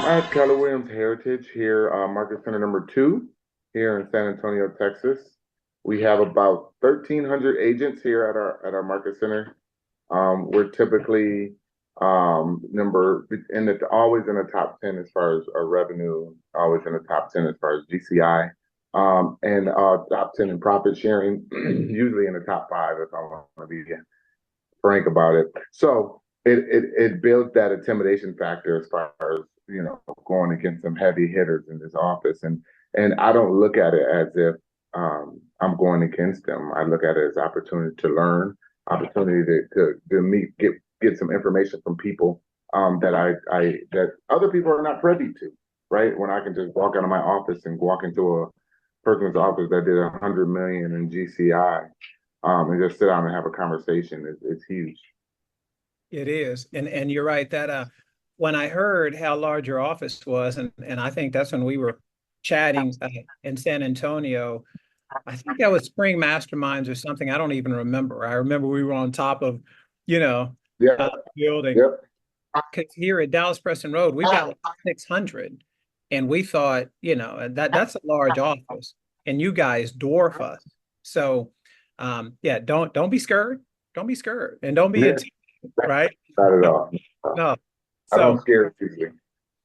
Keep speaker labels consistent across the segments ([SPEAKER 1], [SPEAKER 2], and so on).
[SPEAKER 1] at Keller Williams Heritage here, Market Center number 2 here in San Antonio, Texas. We have about 1,300 agents here at our Market Center. We're typically number in the always in the top 10 as far as our revenue, always in the top 10 as far as GCI, and top 10 in profit sharing, usually in the top 5 if I want to be frank about it. So it builds that intimidation factor as far as going against some heavy hitters in this office, and I don't look at it as if I'm going against them. I look at it as opportunity to learn, opportunity to meet, get some information from people that other people are not privy to. Right, when I can just walk out of my office and walk into a person's office that did 100 million in GCI, and just sit down and have a conversation, it's huge.
[SPEAKER 2] It is. And you're right that when I heard how large your office was, and I think that's when we were chatting in San Antonio. I think that was Spring Masterminds or something. I don't even remember. I remember we were on top of,
[SPEAKER 1] Yeah,
[SPEAKER 2] building.
[SPEAKER 1] yep.
[SPEAKER 2] Because here at Dallas Preston Road, we've got like 600. And we thought, that's a large office. And you guys dwarf us. So yeah, don't be scared. Don't be scared. And don't be
[SPEAKER 1] Yeah,
[SPEAKER 2] intimidated, right?
[SPEAKER 1] not at all.
[SPEAKER 2] No.
[SPEAKER 1] I don't
[SPEAKER 2] So
[SPEAKER 1] scare people.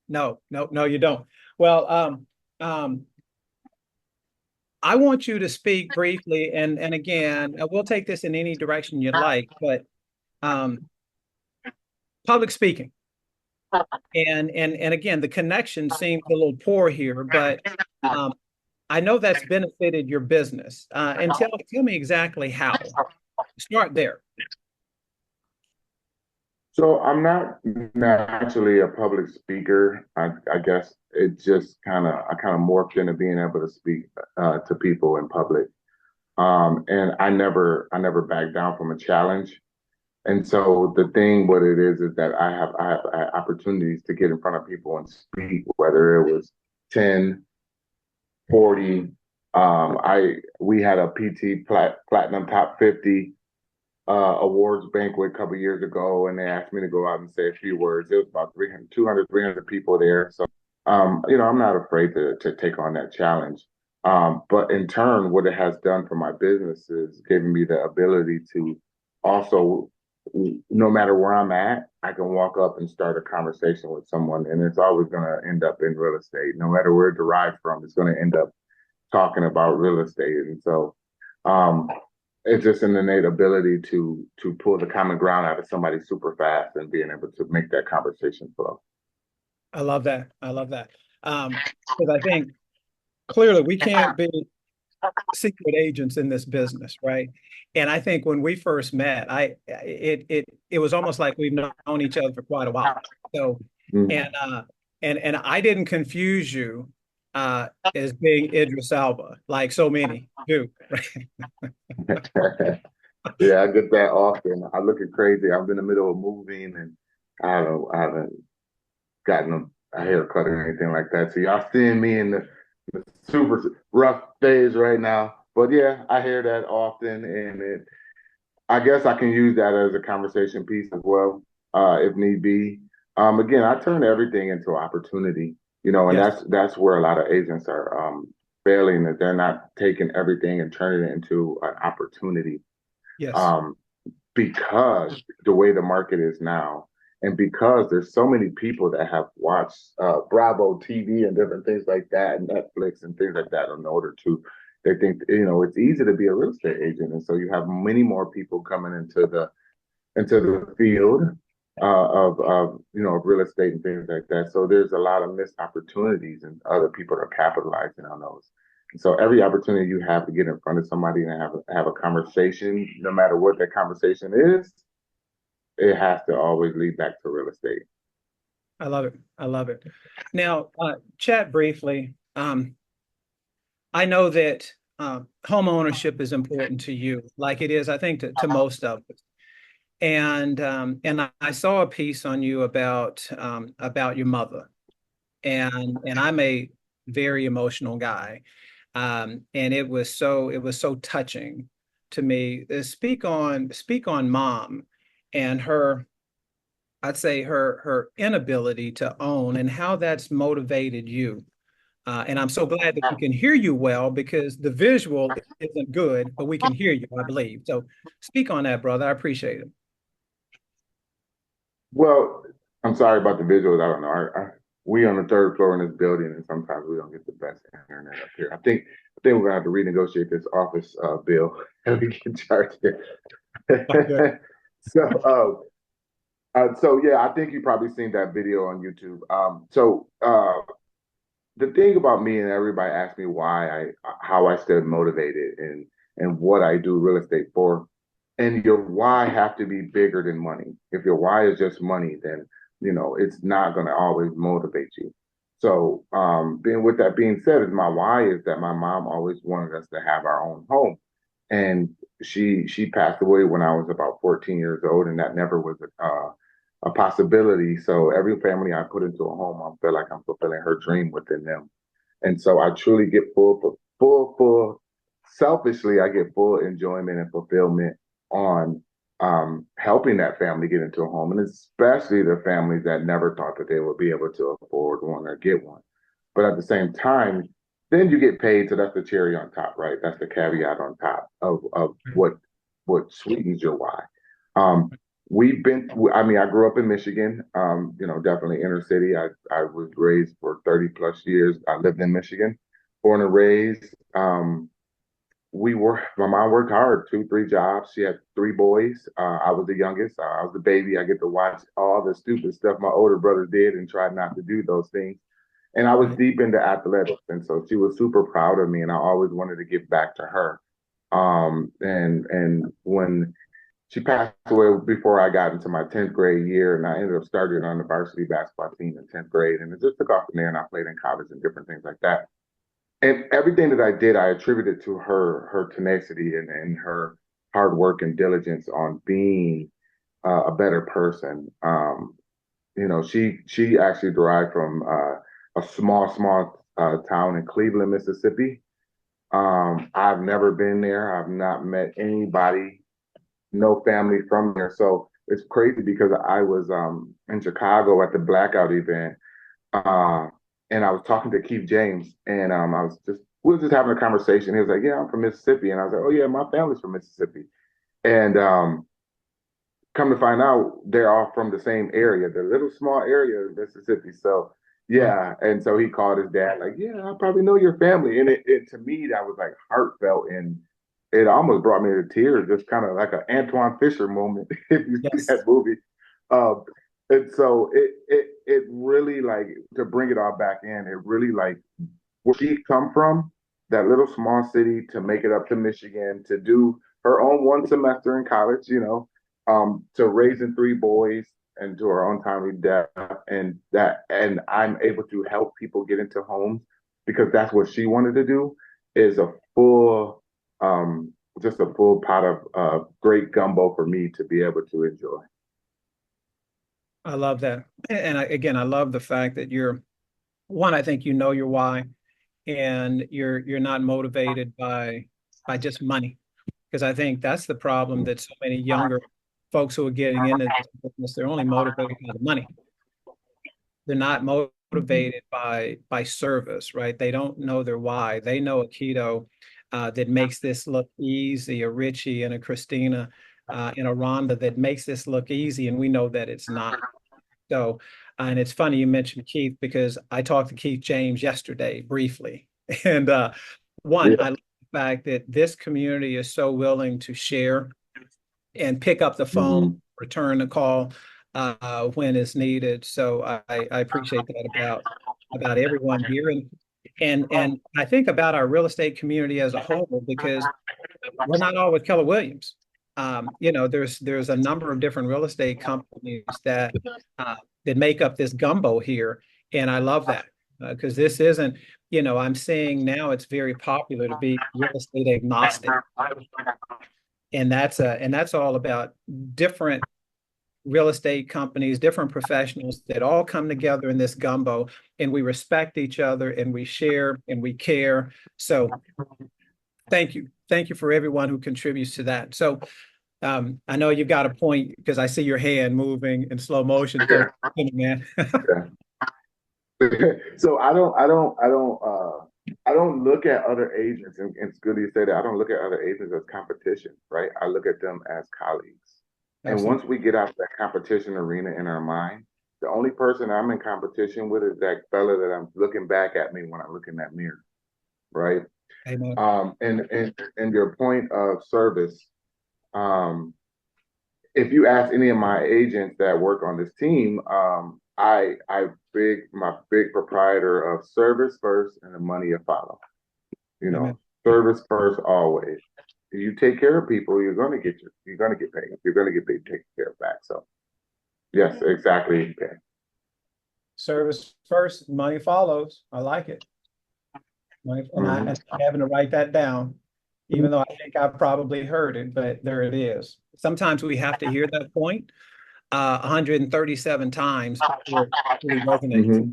[SPEAKER 2] no, you don't. Well, I want you to speak briefly, and again, we'll take this in any direction you'd like, but public speaking. And again, the connection seems a little poor here, but I know that's benefited your business. And tell me exactly how. Start there.
[SPEAKER 1] So I'm not naturally a public speaker. I guess it just I kind of morphed into being able to speak to people in public. And I never backed down from a challenge. And so the thing, what it is that I have opportunities to get in front of people and speak, whether it was 10, 40. We had a PT Platinum Top 50 awards banquet a couple years ago, and they asked me to go out and say a few words. It was about 300 people there. So, I'm not afraid to take on that challenge. But in turn, what it has done for my business is giving me the ability to also, no matter where I'm at, I can walk up and start a conversation with someone, and it's always going to end up in real estate. No matter where it derived from, it's going to end up talking about real estate. And so, it's just an innate ability to pull the common ground out of somebody super fast and being able to make that conversation flow.
[SPEAKER 2] I love that. I love that. Because I think clearly we can't be secret agents in this business, right? And I think when we first met, it was almost like we've known each other for quite a while. So,
[SPEAKER 1] Mhm.
[SPEAKER 2] and I didn't confuse you as being Idris Elba, like so many do.
[SPEAKER 1] Yeah, I get that often. I look at crazy. I'm in the middle of moving, and I haven't gotten a haircut or anything like that. So y'all seeing me in the super rough phase right now. But yeah, I hear that often, and I guess I can use that as a conversation piece as well, if need be. Again, I turn everything into opportunity, and
[SPEAKER 2] Yes,
[SPEAKER 1] that's where a lot of agents are failing, that they're not taking everything and turning it into an opportunity.
[SPEAKER 2] yes,
[SPEAKER 1] Um, because the way the market is now, and because there's so many people that have watched Bravo TV and different things like that, and Netflix and things like that, in order to, they think it's easy to be a real estate agent, and so you have many more people coming into the field of real estate and things like that. So there's a lot of missed opportunities, and other people are capitalizing on those. So every opportunity you have to get in front of somebody and have a conversation, no matter what that conversation is, it has to always lead back to real estate.
[SPEAKER 2] I love it. I love it. Now, chat briefly. I know that home ownership is important to you, like it is, I think, to most of us. And I saw a piece on you about your mother, and I'm a very emotional guy, and it was so touching to me. Speak on mom and her I'd say her inability to own and how that's motivated you. And I'm so glad that we can hear you well because the visual isn't good, but we can hear you, I believe. So speak on that, brother. I appreciate it.
[SPEAKER 1] Well, I'm sorry about the visuals. I don't know. We on the third floor in this building, and sometimes we don't get the best internet up here. I think we're gonna have to renegotiate this office bill and we can charge
[SPEAKER 2] Okay.
[SPEAKER 1] it. So yeah, I think you probably seen that video on YouTube. The thing about me and everybody asks me how I stay motivated and what I do real estate for, and your why have to be bigger than money. If your why is just money, then it's not going to always motivate you. So, being with that being said, is my why is that my mom always wanted us to have our own home, and she passed away when I was about 14 years old, and that never was a possibility. So every family I put into a home, I feel like I'm fulfilling her dream within them. And so I truly get selfishly, I get full enjoyment and fulfillment on helping that family get into a home, and especially the families that never thought that they would be able to afford one or get one. But at the same time, then you get paid, so that's the cherry on top, right? That's the caveat on top of what sweetens your why. Um, I mean, I grew up in Michigan, definitely inner city. I was raised for 30 plus years. I lived in Michigan, born and raised. My mom worked hard, two, three jobs. She had three boys. I was the youngest. I was the baby. I get to watch all the stupid stuff my older brother did and try not to do those things. And I was
[SPEAKER 2] Right.
[SPEAKER 1] deep into athletics. And so she was super proud of me. And I always wanted to give back to her. And when she passed away before I got into my 10th grade year, and I ended up starting on the varsity basketball team in 10th grade. And it just took off from there, and I played in college and different things like that. And everything that I did, I attributed to her tenacity and her hard work and diligence on being a better person. She actually derived from a small town in Cleveland, Mississippi. I've never been there. I've not met anybody, no family from there. So it's crazy because I was in Chicago at the Blackout event, uh, and I was talking to Keith James, and we were just having a conversation. He was like, "Yeah, I'm from Mississippi," and I was like, "Oh yeah, my family's from Mississippi." And come to find out, they're all from the same area, the little small area of Mississippi. So
[SPEAKER 2] Right.
[SPEAKER 1] yeah, and so he called his dad, like, "Yeah, I probably know your family," and it to me that was like heartfelt, and it almost brought me to tears, just kind of like an Antoine Fisher moment if you see
[SPEAKER 2] Yes.
[SPEAKER 1] that movie. Um, and so it really, like, to bring it all back in, it really, like, where she come from, that little small city, to make it up to Michigan, to do her own one semester in college, to raising three boys and to her untimely death, and I'm able to help people get into homes because that's what she wanted to do, is a full just a full pot of great gumbo for me to be able to enjoy.
[SPEAKER 2] I love that. And again, I love the fact that you're one, I think you know your why, and you're not motivated by just money. Because I think that's the problem that so many younger folks who are getting into this business, they're only motivated by the money. They're not motivated by service, right? They don't know their why. They know a Kito that makes this look easy, a Richie and a Christina and a Rhonda that makes this look easy, and we know that it's not. So, and it's funny you mentioned Keith because I talked to Keith James yesterday briefly. And one, I
[SPEAKER 1] Yeah.
[SPEAKER 2] love the fact that this community is so willing to share and pick up the phone,
[SPEAKER 1] Hmm.
[SPEAKER 2] return the call when it's needed. So I appreciate that about everyone here. And I think about our real estate community as a whole because we're not all with Keller Williams. There's a number of different real estate companies uh, that make up this gumbo here, and I love that because this isn't. I'm seeing now it's very popular to be real estate agnostic, and that's all about different real estate companies, different professionals that all come together in this gumbo, and we respect each other, and we share, and we care. So thank you for everyone who contributes to that. So I know you've got a point because I see your hand moving in slow motion. So, man.
[SPEAKER 1] Yeah. So I don't look at other agents, and it's good you say that. I don't look at other agents as competition, right? I look at them as colleagues. And
[SPEAKER 2] Absolutely.
[SPEAKER 1] once we get out of that competition arena in our mind, the only person I'm in competition with is that fella that I'm looking back at me when I look in that mirror, right?
[SPEAKER 2] Amen.
[SPEAKER 1] And your point of service, um, if you ask any of my agents that work on this team, I my big proprietor of service first and the money will follow. You
[SPEAKER 2] Amen.
[SPEAKER 1] know, service first always. If you take care of people, you're gonna get paid. You're gonna get paid taken care of back. So yes, exactly. Okay.
[SPEAKER 2] Service first, money follows. I like it. And
[SPEAKER 1] Mm-hmm.
[SPEAKER 2] I having to write that down, even though I think I probably heard it, but there it is. Sometimes we have to hear that point 137 times before it really resonates.
[SPEAKER 1] Mm-hmm.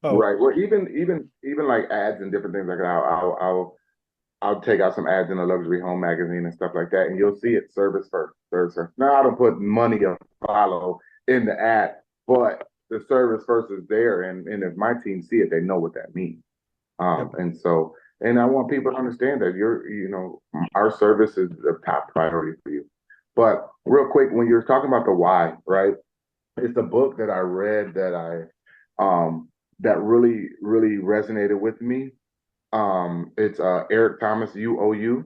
[SPEAKER 2] Oh,
[SPEAKER 1] Right. Well, even like ads and different things like that. I'll take out some ads in a luxury home magazine and stuff like that, and you'll see it service first, service first. Now I don't put money to follow in the ad, but the service first is there, and if my team see it, they know what that means.
[SPEAKER 2] yep.
[SPEAKER 1] And so, and I want people to understand that our service is the top priority for you. But real quick, when you're talking about the why, right? It's a book that I read that really, really resonated with me. It's Eric Thomas, UOU.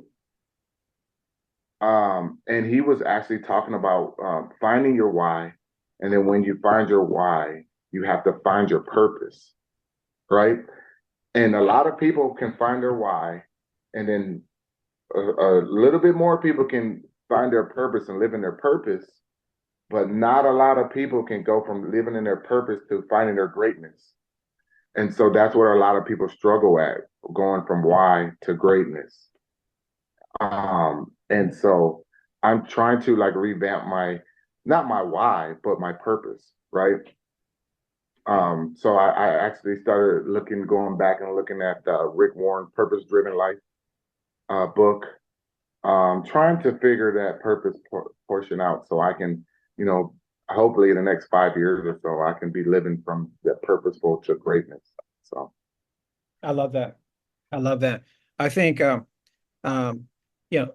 [SPEAKER 1] And he was actually talking about finding your why. And then when you find your why, you have to find your purpose, right? And a lot of people can find their why, and then a little bit more people can find their purpose and live in their purpose, but not a lot of people can go from living in their purpose to finding their greatness. And so that's where a lot of people struggle at, going from why to greatness. And so I'm trying to like revamp not my why, but my purpose, right? So I actually started going back and looking at Rick Warren's Purpose Driven Life book, trying to figure that portion out so I can, you know, hopefully in the next 5 years or so, I can be living from the purposeful to greatness. So,
[SPEAKER 2] I love that. I love that. I think, um, you know,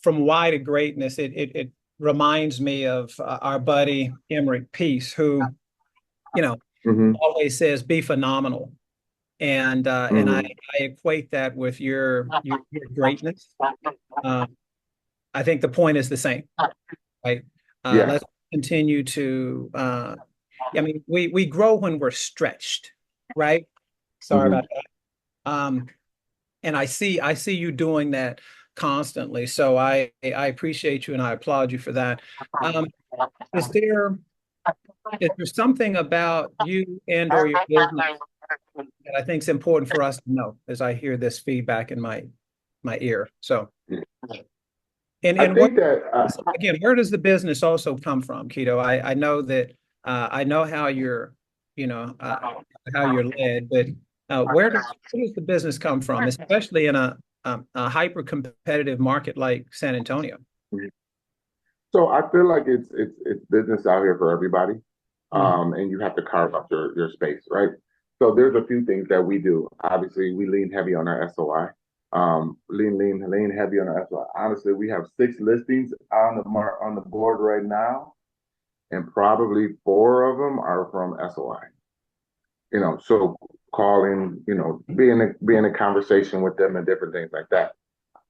[SPEAKER 2] from why to greatness, it reminds me of our buddy Emmerich Peace, who, you know,
[SPEAKER 1] hmm
[SPEAKER 2] always says, be phenomenal. And
[SPEAKER 1] hmm
[SPEAKER 2] I equate that with your greatness. Uh, I think the point is the same, right?
[SPEAKER 1] yeah,
[SPEAKER 2] Let's continue to I mean, we grow when we're stretched, right? Sorry
[SPEAKER 1] hmm
[SPEAKER 2] about that. And I see you doing that constantly. So I appreciate you and I applaud you for that. Um, is there is there something about you and or your business that I think is important for us to know as I hear this feedback in my ear? So
[SPEAKER 1] I
[SPEAKER 2] and what
[SPEAKER 1] think that
[SPEAKER 2] again, where does the business also come from, Kito? I know that I know how you know how you're led, but where does the business come from, especially in a hyper competitive market like San Antonio?
[SPEAKER 1] so I feel like it's business out here for everybody,
[SPEAKER 2] Mhm.
[SPEAKER 1] and you have to carve out your space, right? So there's a few things that we do. Obviously, we lean heavy on our SOI. Lean heavy on our SOI. Honestly, we have 6 listings on the board right now, and probably 4 of them are from SOI. So calling, being in conversation with them and different things like that.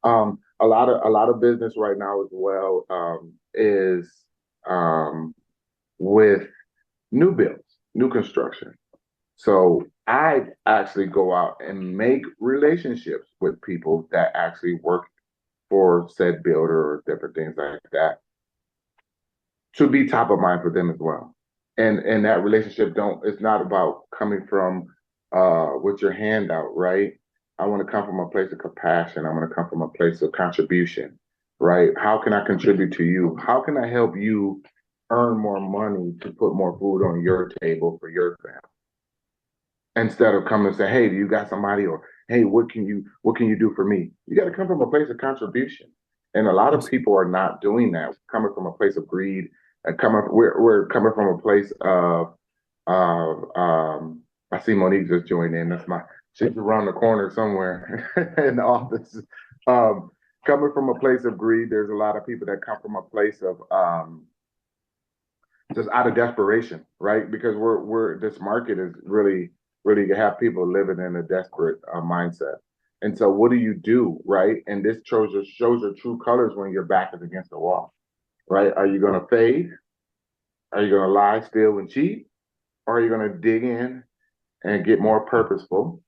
[SPEAKER 1] A lot of business right now as well is with new builds, new construction. So I actually go out and make relationships with people that actually work for said builder or different things like that to be top of mind for them as well. And that relationship don't it's not about coming from with your hand out, right? I want to come from a place of compassion. I want to come from a place of contribution, right? How can I contribute to you? How can I help you earn more money to put more food on your table for your family? Instead of coming and say, hey, do you got somebody, or hey, what can you do for me? You got to come from a place of contribution. And a lot of
[SPEAKER 2] Abs-
[SPEAKER 1] people are not doing that. We're coming from a place of greed, and we're coming from a place of I see Monique just joined in. She's around the corner somewhere in the office. Um, coming from a place of greed, there's a lot of people that come from a place of just out of desperation, right? Because we're this market is really have people living in a desperate mindset. And so, what do, right? And this shows your true colors when your back is against the wall, right? Are you going to fade? Are you going to lie, steal, and cheat? Or are you going to dig in and get more purposeful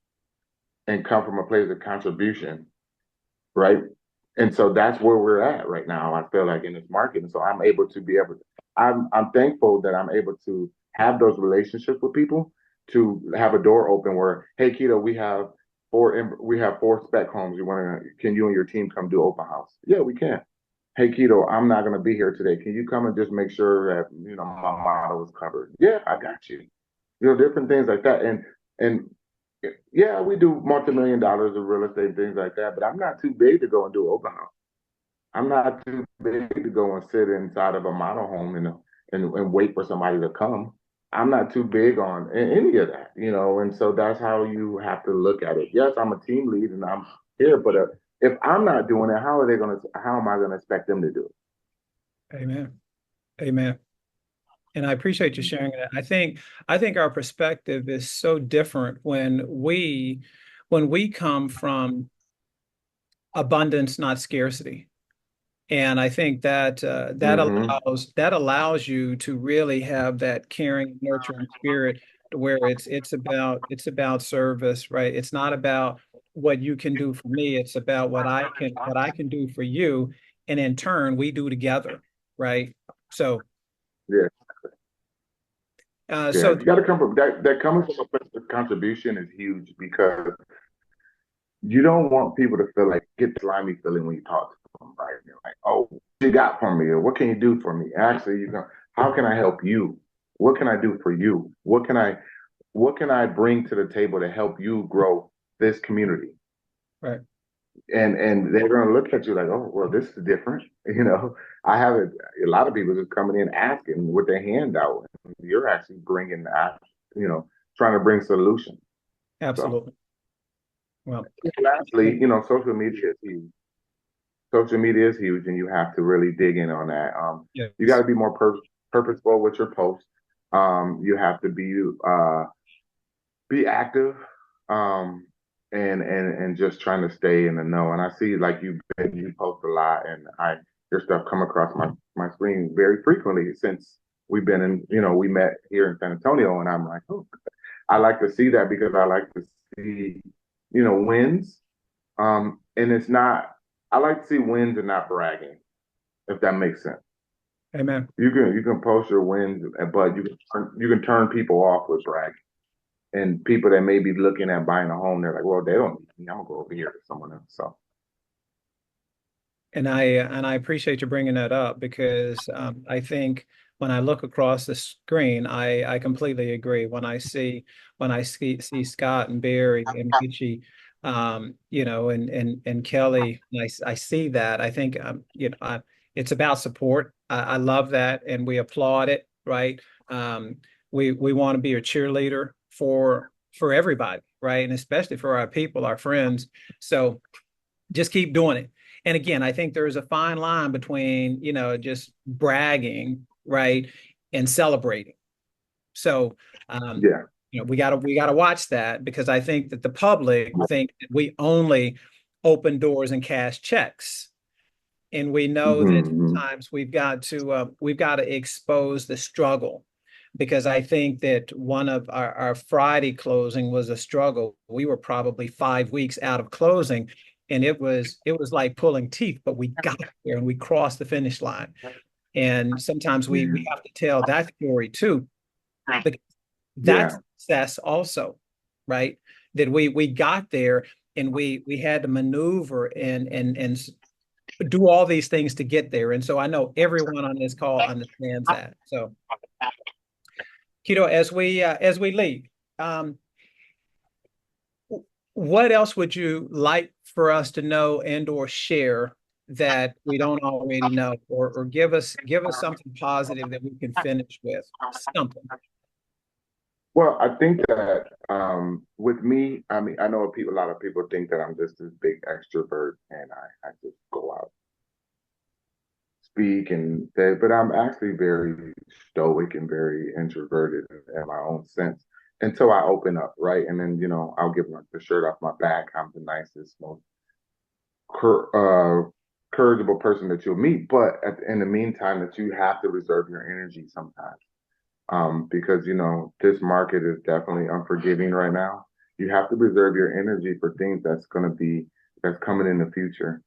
[SPEAKER 1] and come from a place of contribution, right? And so that's where we're at right now. I feel like in this market, and so I'm able to be able to. I'm thankful that I'm able to have those relationships with people to have a door open where, hey, Kito, we have four spec homes. Can you and your team come do open house? Yeah, we can. Hey, Kito, I'm not going to be here today. Can you come and just make sure that my model is covered? Yeah, I got you. Different things like that. And yeah, we do multi-million dollars of real estate, things like that, but I'm not too big to go and do open house. I'm not too big to go and sit inside of a model home and wait for somebody to come. I'm not too big on any of that. And so that's how you have to look at it. Yes, I'm a team lead and I'm here, but if I'm not doing it, how am I going to expect them to do
[SPEAKER 2] Amen. Amen. And I appreciate you sharing that. I think our perspective is so different when we come from abundance, not scarcity. And I think that
[SPEAKER 1] it? Mm-hmm.
[SPEAKER 2] that allows you to really have that caring, nurturing spirit to where it's about service, right? It's not about what you can do for me. It's about what I can do for you, and in turn we do together, right? So
[SPEAKER 1] Yeah, yeah.
[SPEAKER 2] so
[SPEAKER 1] You got to come from that. Coming from a place of contribution is huge because you don't want people to feel like get slimy feeling when you talk to them, right? You're like, oh, what you got for me, or what can you do for me? Actually, how can I help you? What can I do for you? What can I bring to the table to help you grow this community?
[SPEAKER 2] right.
[SPEAKER 1] And they're going to look at you like, oh, well, this is different. I have a lot of people just coming in asking with their hand out. You're actually you know, trying to bring solutions. So
[SPEAKER 2] Absolutely. Well,
[SPEAKER 1] lastly, social media is huge, and you have to really dig in on that. You got
[SPEAKER 2] yes.
[SPEAKER 1] to be more purposeful with your posts. You have to be active, um, and just trying to stay in the know. And I see like you post a lot, and your stuff come across my screen very frequently since we met here in San Antonio, and I'm like, oh, I like to see that because I like to see wins. And it's not. I like to see wins and not bragging, if that makes sense.
[SPEAKER 2] Amen.
[SPEAKER 1] You can post your wins, but you can turn people off with bragging. And people that may be looking at buying a home, they're like, well, they don't need me. I'm gonna go over here to someone else. So
[SPEAKER 2] And I appreciate you bringing that up because I think when I look across the screen, I completely agree. When I see Scott and Barry and Richie, and Kelly, and I see that. I think it's about support. I love that, and we applaud it. Right? We want to be a cheerleader for everybody, right? And especially for our people, our friends. So just keep doing it. And again, I think there's a fine line between, just bragging, right, and celebrating. So, um,
[SPEAKER 1] yeah.
[SPEAKER 2] we gotta watch that because I think that the public think that we only open doors and cash checks, and we know that
[SPEAKER 1] Mm-hmm.
[SPEAKER 2] sometimes we've got to expose the struggle because I think that one of our Friday closing was a struggle. We were probably 5 weeks out of closing, and it was like pulling teeth, but we got there and we crossed the finish line. And sometimes we have to tell that story too, because that's
[SPEAKER 1] Yeah.
[SPEAKER 2] success also, right? That we got there and we had to maneuver and do all these things to get there. And so I know everyone on this call understands that. So, Kito, as we leave, um, what else would you like for us to know and or share that we don't already know, or give us something positive that we can finish with something.
[SPEAKER 1] Well, I think that with me, I mean, I know people, a lot of people think that I'm just this big extrovert and I just go out, speak and say, but I'm actually very stoic and very introverted in my own sense until I open up, right? And then, I'll give the shirt off my back. I'm the nicest, most cur courageable person that you'll meet. But in the meantime, that you have to reserve your energy sometimes. Because this market is definitely unforgiving right now. You have to reserve your energy for things that's coming in the future.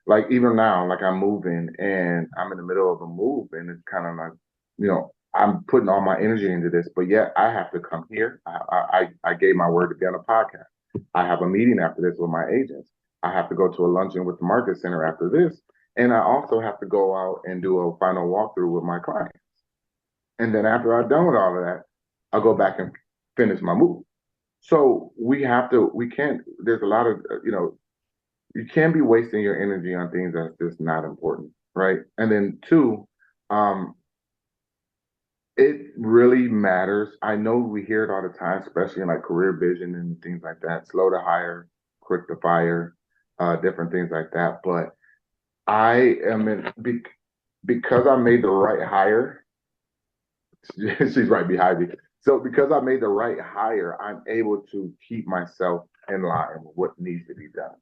[SPEAKER 1] Like even now, like I'm moving and I'm in the middle of a move, and it's kind of like, I'm putting all my energy into this, but yet I have to come here. I gave my word to be on a podcast. I have a meeting after this with my agents. I have to go to a luncheon with the market center after this, and I also have to go out and do a final walkthrough with my client. And then after I've done with all of that, I'll go back and finish my move. So we can't, there's a lot of, you can't be wasting your energy on things that's just not important, right? And then two, um, it really matters. I know we hear it all the time, especially in like career vision and things like that, slow to hire, quick to fire, different things like that. But I am because I made the right hire. She's right behind me. So because I made the right hire, I'm able to keep myself in line with what needs to be done.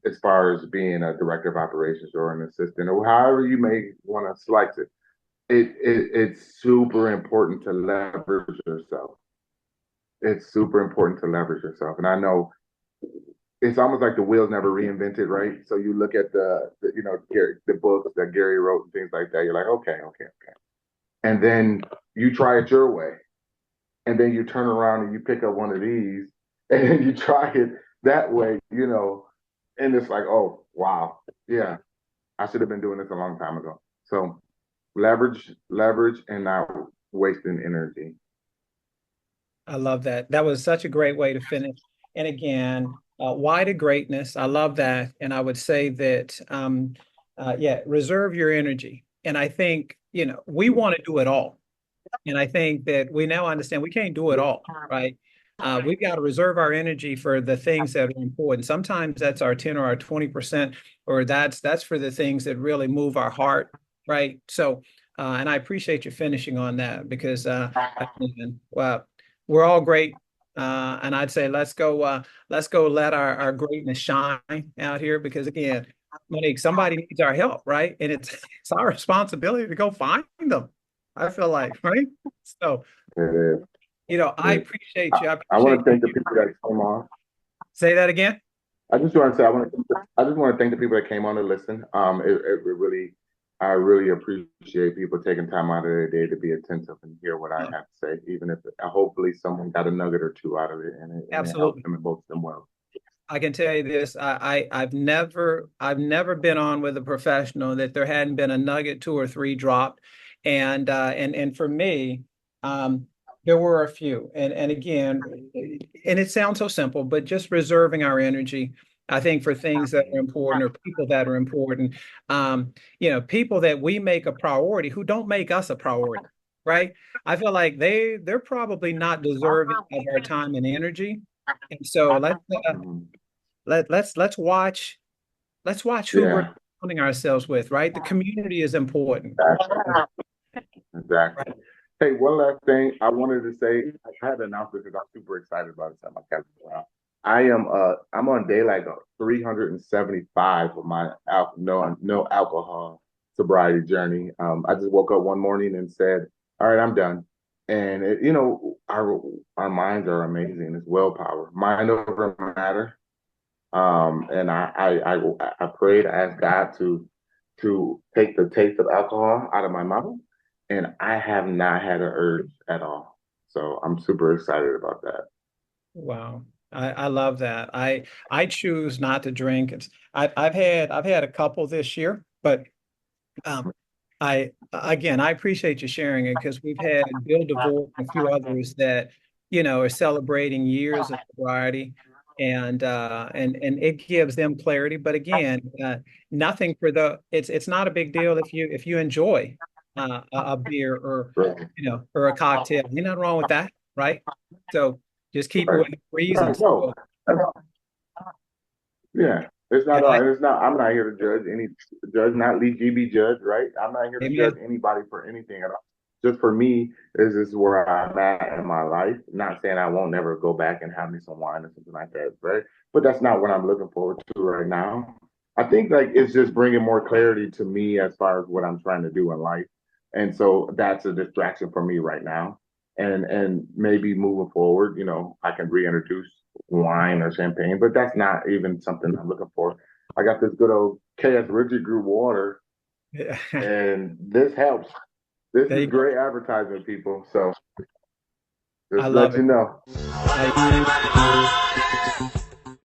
[SPEAKER 1] As far as being a director of operations or an assistant or however you may want to slice it, it's super important to leverage yourself. It's super important to leverage yourself. And I know it's almost like the wheel's never reinvented, right? So you look at the books that Gary wrote and things like that. You're like, okay, okay, okay. And then you try it your way, and then you turn around and you pick up one of these, and then you try it that way, and it's like, oh wow, yeah, I should have been doing this a long time ago. So leverage, and not wasting energy.
[SPEAKER 2] I love that. That was such a great way to finish. And again, why to greatness? I love that. And I would say that, yeah, reserve your energy. And I think, we want to do it all. And I think that we now understand we can't do it all, right? We've got to reserve our energy for the things that are important. Sometimes that's our 10 or our 20%, or that's for the things that really move our heart, right? So, and I appreciate you finishing on that because, again, well, we're all great. And I'd say let's go let our greatness shine out here because again, Monique, somebody needs our help, right? And it's our responsibility to go find them. I feel like, right? So,
[SPEAKER 1] It is.
[SPEAKER 2] I appreciate you. I
[SPEAKER 1] I want
[SPEAKER 2] appreciate
[SPEAKER 1] to thank the
[SPEAKER 2] you.
[SPEAKER 1] people that came on.
[SPEAKER 2] Say that again.
[SPEAKER 1] I just want to say I just want to thank the people that came on to listen. I really appreciate people taking time out of their day to be attentive and hear what I have to say, even if hopefully someone got a nugget or two out of it and it helped
[SPEAKER 2] Absolutely.
[SPEAKER 1] them and both them well.
[SPEAKER 2] I can tell you this. I've never been on with a professional that there hadn't been a nugget, two or three dropped. And for me, um, there were a few. And again, and it sounds so simple, but just reserving our energy, I think, for things that are important or people that are important. People that we make a priority who don't make us a priority, right? I feel like they're probably not deserving of our time and energy. And so
[SPEAKER 1] Mhm.
[SPEAKER 2] let's watch who we're
[SPEAKER 1] Yeah,
[SPEAKER 2] surrounding ourselves with, right? The community is important.
[SPEAKER 1] exactly. Exactly. Hey, one last thing I wanted to say. I had to announce this because I'm super excited about it. My calendar out. I'm on day like 375 of my no alcohol sobriety journey. I just woke up one morning and said, "All right, I'm done." And our minds are amazing. It's willpower, mind over matter. And I prayed, I asked God to take the taste of alcohol out of my mouth, and I have not had an urge at all. So I'm super excited about that.
[SPEAKER 2] Wow. I love that. I choose not to drink. I've had a couple this year, but um I again I appreciate you sharing it because we've had Bill DeVore and a few others that are celebrating years of sobriety. and it gives them clarity. But again, nothing for it's not a big deal if you enjoy a beer or
[SPEAKER 1] Right.
[SPEAKER 2] or a cocktail. Ain't nothing wrong with that, right? So just keep it
[SPEAKER 1] Right.
[SPEAKER 2] within
[SPEAKER 1] Right.
[SPEAKER 2] reasons.
[SPEAKER 1] No.
[SPEAKER 2] So,
[SPEAKER 1] Yeah. It's
[SPEAKER 2] and
[SPEAKER 1] not,
[SPEAKER 2] I,
[SPEAKER 1] it's not, I'm not here to judge any judge, not least you be judged, right? I'm not here to judge
[SPEAKER 2] amen.
[SPEAKER 1] anybody for anything at all. Just for me, this is where I'm at in my life. Not saying I won't never go back and have me some wine or something like that, right? But that's not what I'm looking forward to right now. I think like it's just bringing more clarity to me as far as what I'm trying to do in life. And so that's a distraction for me right now. And maybe moving forward, I can reintroduce wine or champagne, but that's not even something I'm looking for. I got this good old KS Realty Group water,
[SPEAKER 2] Yeah.
[SPEAKER 1] and this helps. This
[SPEAKER 2] There
[SPEAKER 1] is
[SPEAKER 2] you go.
[SPEAKER 1] great advertising, people. So
[SPEAKER 2] I
[SPEAKER 1] just
[SPEAKER 2] love
[SPEAKER 1] let you
[SPEAKER 2] it.
[SPEAKER 1] know.
[SPEAKER 2] I